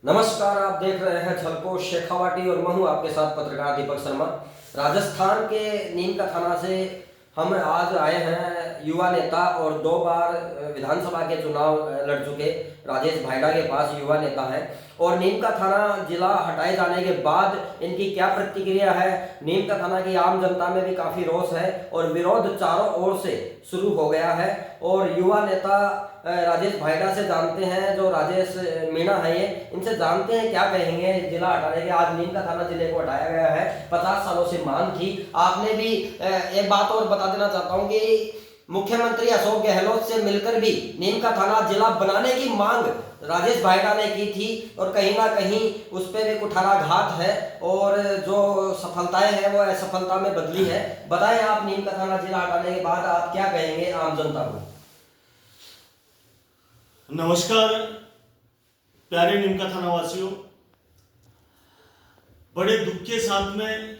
नमस्कार, आप देख रहे हैं झलको शेखावाटी और मैं हूं आपके साथ पत्रकार दीपक शर्मा। राजस्थान के नीम का थाना से हम आज आए हैं युवा नेता और 2 बार विधानसभा के चुनाव लड़ चुके राजेश भायड़ा के पास युवा नेता है। और नीम का थाना जिला हटाए जाने के बाद इनकी क्या प्रतिक्रिया है, नीम का थाना की आम जनता में भी काफ़ी रोष है और विरोध चारों ओर से शुरू हो गया है। और युवा नेता राजेश भायड़ा से जानते हैं, जो राजेश मीणा है ये, इनसे जानते हैं क्या कहेंगे जिला हटाने के। आज नीम का थाना जिले को हटाया गया है, 50 सालों से मांग थी। आपने भी एक बात और बता देना चाहता हूँ कि मुख्यमंत्री अशोक गहलोत से मिलकर भी नीम का थाना जिला बनाने की मांग राजेश भायड़ा ने की थी और कहीं ना कहीं उस पर भी कुठाराघात है और जो सफलताएं हैं वो असफलता में बदली है। बताएं आप, नीम का थाना जिला हटाने के बाद आप क्या कहेंगे आम जनता को? नमस्कार प्यारे नीम का थाना वासियों, बड़े दुख के साथ में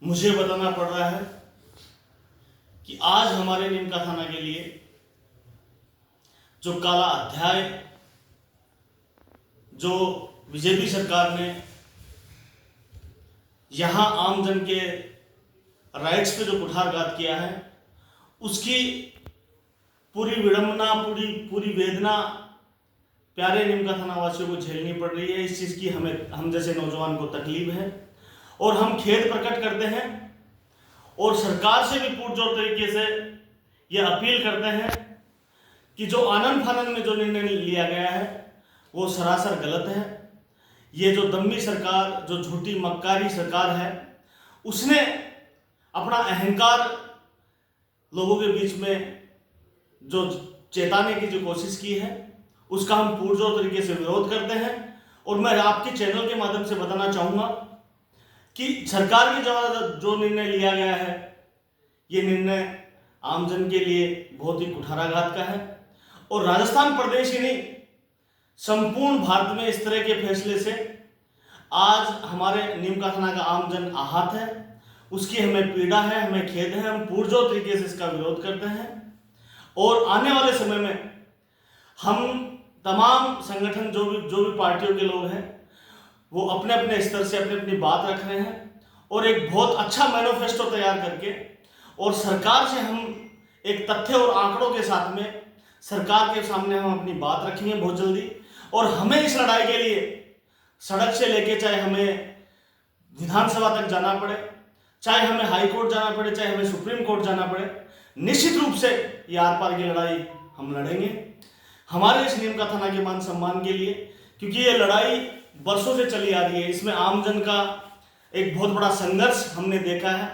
मुझे बताना पड़ रहा है कि आज हमारे नीम का थाना के लिए जो काला अध्याय जो बीजेपी सरकार ने यहां आम जन के राइट्स पे जो कुठारघात किया है, उसकी पूरी विडंबना, पूरी वेदना प्यारे नीम का थाना वासियों को झेलनी पड़ रही है। इस चीज़ की हम जैसे नौजवान को तकलीफ है और हम खेद प्रकट करते हैं और सरकार से भी पुरजोर तरीके से यह अपील करते हैं कि जो आनन फानन में जो निर्णय लिया गया है वो सरासर गलत है। ये जो दम्मी सरकार, जो झूठी मक्कारी सरकार है, उसने अपना अहंकार लोगों के बीच में जो चेताने की जो कोशिश की है, उसका हम पुरजोर तरीके से विरोध करते हैं। और मैं आपके चैनल के माध्यम से बताना चाहूँगा कि सरकार की जो निर्णय लिया गया है, ये निर्णय आमजन के लिए बहुत ही कुठाराघात का है। और राजस्थान प्रदेश ही नहीं, संपूर्ण भारत में इस तरह के फैसले से आज हमारे नीम का थाना का आमजन आहत है, उसकी हमें पीड़ा है, हमें खेद है। हम पुरजोर तरीके से इसका विरोध करते हैं और आने वाले समय में हम तमाम संगठन, जो भी पार्टियों के लोग हैं, वो अपने अपने स्तर से अपनी बात रख रहे हैं और एक बहुत अच्छा मैनिफेस्टो तैयार करके और सरकार से हम एक तथ्य और आंकड़ों के साथ में सरकार के सामने हम अपनी बात रखेंगे बहुत जल्दी। और हमें इस लड़ाई के लिए सड़क से लेके, चाहे हमें विधानसभा तक जाना पड़े, चाहे हमें हाई कोर्ट जाना पड़े, चाहे हमें सुप्रीम कोर्ट जाना पड़े, निश्चित रूप से ये आर पार की लड़ाई हम लड़ेंगे हमारे इस नीम का थाना के मान सम्मान के लिए, क्योंकि ये लड़ाई बरसों से चली आ रही है। इसमें आमजन का एक बहुत बड़ा संघर्ष हमने देखा है।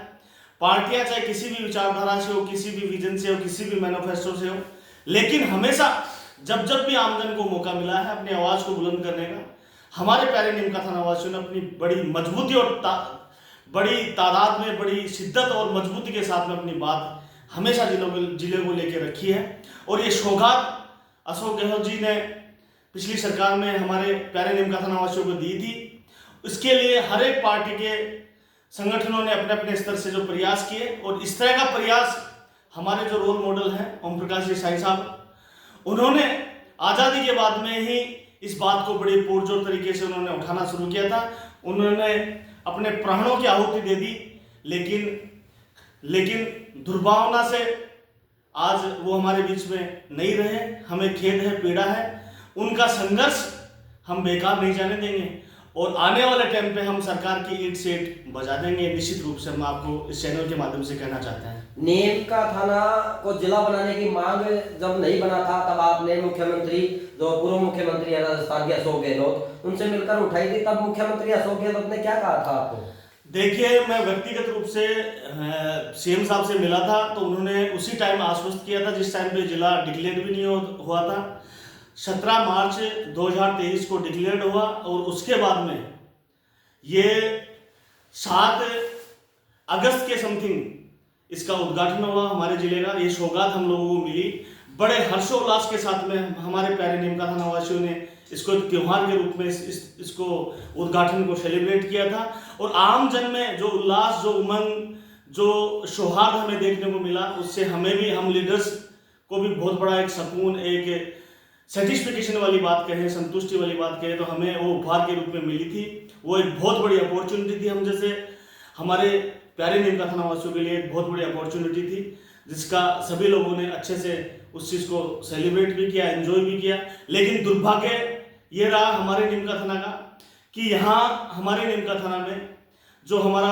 पार्टियां चाहे किसी भी विचारधारा से हो, किसी भी विजन से हो, किसी भी मैनिफेस्टो से हो, लेकिन हमेशा जब भी आमजन को मौका मिला है अपनी आवाज़ को बुलंद करने का, हमारे प्यारे नीम का थाना वासियों ने अपनी बड़ी मजबूती और बड़ी तादाद में, बड़ी शिद्दत और मजबूती के साथ में अपनी बात हमेशा जिले को लेकर रखी है। और ये सौगात अशोक गहलोत जी ने पिछली सरकार में हमारे प्यारे नीम का थाना वासियों को दी थी। इसके लिए हर एक पार्टी के संगठनों ने अपने अपने स्तर से जो प्रयास किए, और इस तरह का प्रयास हमारे जो रोल मॉडल हैं ओम प्रकाश देसाई साहब, उन्होंने आज़ादी के बाद में ही इस बात को बड़ी पुरजोर तरीके से उन्होंने उठाना शुरू किया था। उन्होंने अपने प्राणों की आहुति दे दी, लेकिन दुर्भावना से आज वो हमारे बीच में नहीं रहे। हमें खेद है, पीड़ा है। उनका संघर्ष हम बेकार नहीं जाने देंगे और आने वाले टाइम पे हम सरकार की ईंट से ईंट बजा देंगे। निश्चित रूप से हम आपको इस चैनल के माध्यम से कहना चाहते हैं, नीम का थाना को जिला बनाने की मांग जब नहीं बना था, तब आपने मुख्यमंत्री, जो पूर्व मुख्यमंत्री है राजस्थान के अशोक गहलोत, उनसे मिलकर उठाई थी। तब मुख्यमंत्री अशोक गहलोत ने क्या कहा था आपको? देखिए, मैं व्यक्तिगत रूप से सीएम साहब से मिला था, तो उन्होंने उसी टाइम आश्वस्त किया था जिस टाइम पे जिला डिक्लेयर भी नहीं हुआ था। 17 मार्च 2023 को डिक्लेयर हुआ और उसके बाद में ये 7 अगस्त के समथिंग इसका उद्घाटन हुआ हमारे जिले का। ये सौगात हम लोगों को मिली बड़े हर्षोल्लास के साथ में। हमारे प्यारे नीम का थाना वासियों ने इसको एक त्योहार के रूप में इसको उद्घाटन को सेलिब्रेट किया था। और आम जन में जो उल्लास, जो उमंग, जो सौहार्द हमें देखने को मिला, उससे हमें भी, हम लीडर्स को भी बहुत बड़ा एक सुकून, एक सेटिस्फिकेशन वाली बात कहें, संतुष्टि वाली बात कहें, तो हमें वो उपहार के रूप में मिली थी। वो एक बहुत बड़ी अपॉर्चुनिटी थी, हम जैसे हमारे प्यारे नीमका थाना वासियों के लिए एक बहुत बड़ी अपॉर्चुनिटी थी, जिसका सभी लोगों ने अच्छे से उस चीज़ को सेलिब्रेट भी किया, एंजॉय भी किया। लेकिन दुर्भाग्य ये रहा हमारे नीमका थाना का कि यहाँ हमारे नीमका थाना में जो हमारा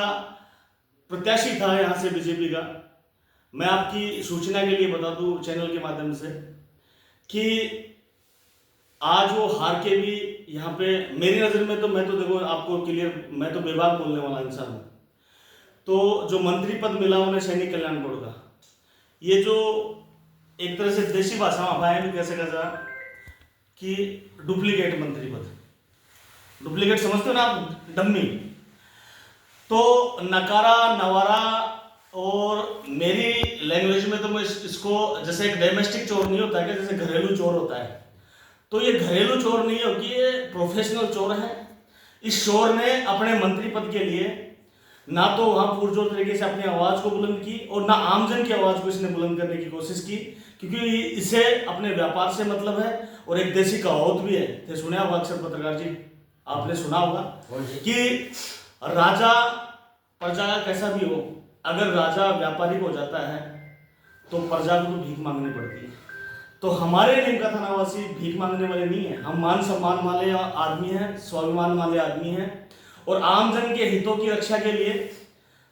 प्रत्याशी था यहाँ से बीजेपी का, मैं आपकी सूचना के लिए बता दूं चैनल के माध्यम से कि आज वो हार के भी यहाँ पे मेरी नज़र में तो, मैं तो देखो आपको क्लियर, मैं तो बेबाक बोलने वाला इंसान हूँ। तो जो मंत्री पद मिला उन्हें सैनिक कल्याण बोर्ड का, ये जो एक तरह से देसी भाषा में भाई भी कैसे कहा कि डुप्लीकेट मंत्री पद, डुप्लीकेट समझते हो ना आप, डम्मी। तो नकारा नवारा, और मेरी लैंग्वेज में तो मैं इसको जैसे एक डोमेस्टिक चोर नहीं होता है क्या, जैसे घरेलू चोर होता है, तो ये घरेलू चोर नहीं होगी, ये प्रोफेशनल चोर है। इस चोर ने अपने मंत्री पद के लिए ना तो वहां पुरजोर तरीके से अपनी आवाज को बुलंद की और ना आमजन की आवाज को इसने बुलंद करने की कोशिश की, क्योंकि इसे अपने व्यापार से मतलब है। और एक देसी कहावत भी है, थे सुने होगा अक्सर पत्रकार जी, आपने सुना होगा कि राजा प्रजा का कैसा भी हो, अगर राजा व्यापारी हो जाता है तो प्रजा को तो भीख मांगनी पड़ती है। तो हमारे नीमका थानावासी भीख मांगने वाले नहीं है, हम मान सम्मान वाले आदमी हैं, स्वाभिमान वाले आदमी हैं, और आमजन के हितों की रक्षा के लिए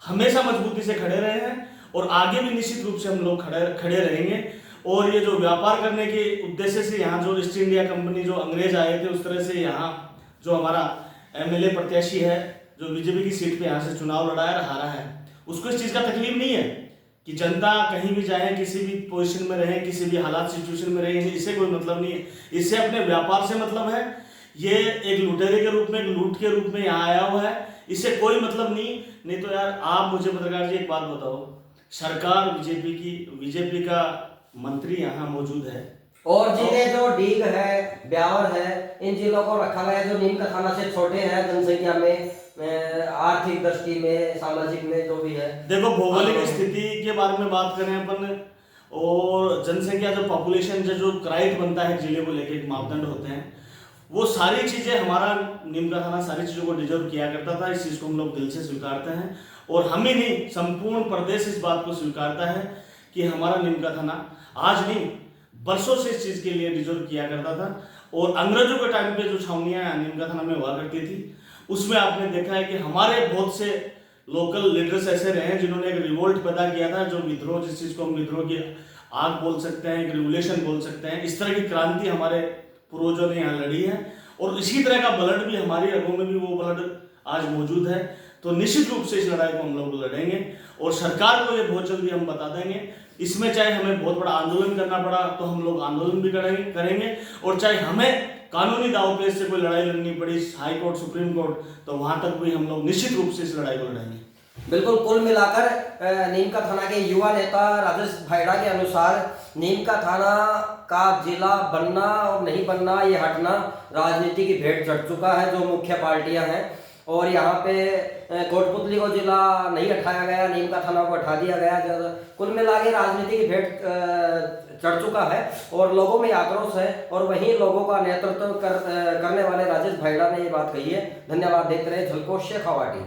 हमेशा मजबूती से खड़े रहे हैं और आगे भी निश्चित रूप से हम लोग खड़े रहेंगे। और ये जो व्यापार करने के उद्देश्य से यहाँ जो ईस्ट इंडिया कंपनी जो अंग्रेज आए थे, उस तरह से यहाँ जो हमारा एमएलए प्रत्याशी है जो बीजेपी की सीट पे यहाँ से चुनाव लड़ा है, हारा है, उसको इस चीज़ का तकलीफ नहीं है कि जनता कहीं भी जाए, किसी भी पोजीशन में रहे, किसी भी हालात सिचुएशन में रहे, इससे कोई मतलब नहीं है। इससे अपने व्यापार से मतलब है। ये एक लुटेरे के रूप में, एक लूट के रूप में यहाँ आया हुआ है, इससे कोई मतलब नहीं तो यार आप मुझे पत्रकार जी एक बात बताओ, सरकार बीजेपी का मंत्री यहाँ मौजूद है, और जिन्हें जो डीग है, ब्यावर है, इन जिलों को रखा गया जो नीमका थाना से छोटे हैं जनसंख्या में, आर्थिक दृष्टि में, सामाजिक में, जो भी है। देखो भौगोलिक स्थिति के बारे में बात करें अपन, और जनसंख्या जो पॉपुलेशन जो क्राइट बनता है जिले को लेकर, एक मापदंड होते हैं, वो सारी चीजें हमारा नीमका थाना सारी चीजों को डिजर्व किया करता था। इस चीज को हम लोग दिल से स्वीकारते हैं, और हम ही नहीं संपूर्ण प्रदेश इस बात को स्वीकारता है कि हमारा नीमका थाना आज नहीं बरसों से इस चीज के लिए डिजर्व किया करता था। और अंग्रेजों के टाइम पे जो छावनियां नीमका थाना में हुआ करती थी, उसमें आपने देखा है कि हमारे बहुत से लोकल लीडर्स ऐसे रहे हैं जिन्होंने एक रिवोल्ट पैदा किया था, जो विद्रोह, जिस चीज को हम विद्रोह की आग बोल सकते हैं, एक रिवोल्यूशन बोल सकते हैं, इस तरह की क्रांति हमारे पूर्वजों ने यहाँ लड़ी है। और इसी तरह का ब्लड भी हमारी रगों में भी वो ब्लड आज मौजूद है। तो निश्चित रूप से इस लड़ाई को हम लोग लड़ेंगे, और सरकार को ये बहुत जल्दी हम बता देंगे। इसमें चाहे हमें बहुत बड़ा आंदोलन करना पड़ा तो हम लोग आंदोलन भी करेंगे, और चाहे हमें कानूनी दांवपेच से कोई लड़ाई लड़नी पड़ी, हाई कोर्ट, सुप्रीम कोर्ट, तो वहां तक भी हम लोग निश्चित रूप से इस लड़ाई को लड़ेंगे। बिल्कुल, कुल मिलाकर नीमका थाना के युवा नेता राजेश भायड़ा के अनुसार नीमका थाना का जिला बनना और नहीं बनना, ये हटना राजनीति की भेंट चढ़ चुका है जो मुख्य पार्टियां हैं। और यहाँ पे कोटपुतली को जिला नहीं हटाया गया, नीमका थाना को हटा दिया गया। कुल मिला के राजनीति की भेंट चढ़ चुका है और लोगों में आक्रोश है, और वहीं लोगों का नेतृत्व करने वाले राजेश भायड़ा ने ये बात कही है। धन्यवाद। देखते रहे झलको शेखावाटी।